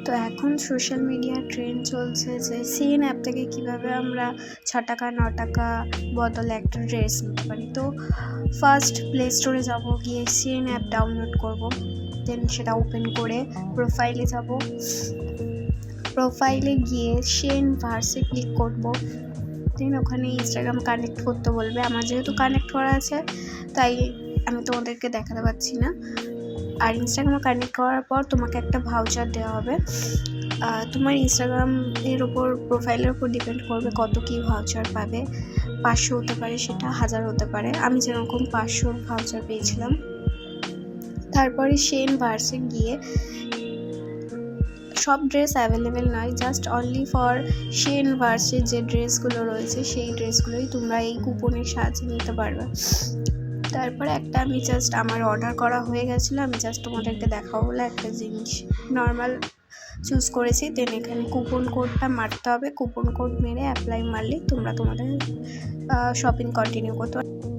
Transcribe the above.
তো এখন social media trend চলছে যে সিএন অ্যাপ থেকে কীভাবে আমরা 6 টাকা 9 টাকা বদলে একটা ড্রেস নিতে পারি। তো ফার্স্ট প্লে স্টোরে যাব, গিয়ে সিএন অ্যাপ ডাউনলোড করব, দেন সেটা ওপেন করে প্রোফাইলে যাব, প্রোফাইলে গিয়ে শেন ভার্সে ক্লিক করব, দেন ওখানে ইনস্টাগ্রাম কানেক্ট করতে বলবে। আমার যেহেতু কানেক্ট করা আছে তাই আমি তোমাদেরকে দেখাতে পাচ্ছি না। আর ইনস্টাগ্রাম কানেক্ট করার পর তোমাকে একটা ভাউচার দেওয়া হবে। তোমার ইনস্টাগ্রামের ওপর প্রোফাইলের ওপর ডিপেন্ড করবে কত কী ভাউচার পাবে। 500 হতে পারে, সেটা 1000 হতে পারে। আমি যেরকম 500 ভাউচার পেয়েছিলাম। তারপরে শেন ভার্সে গিয়ে সব ড্রেস অ্যাভেলেবেল নয়, জাস্ট অনলি ফর শেন ভার্সে যে ড্রেসগুলো রয়েছে সেই ড্রেসগুলোই তোমরা এই কুপনের সাহায্যে নিতে পারবে। তারপরে একটা আমি জাস্ট আমার অর্ডার করা হয়ে গেছিলো, আমি জাস্ট তোমাদেরকে দেখাবো বলে একটা জিনিস নর্মাল চুজ করেছি। দেন এখানে কুপন কোডটা মারতে হবে, কুপন কোড মেরে অ্যাপ্লাই মারলেই তোমরা তোমাদের শপিং কন্টিনিউ করতে পারো।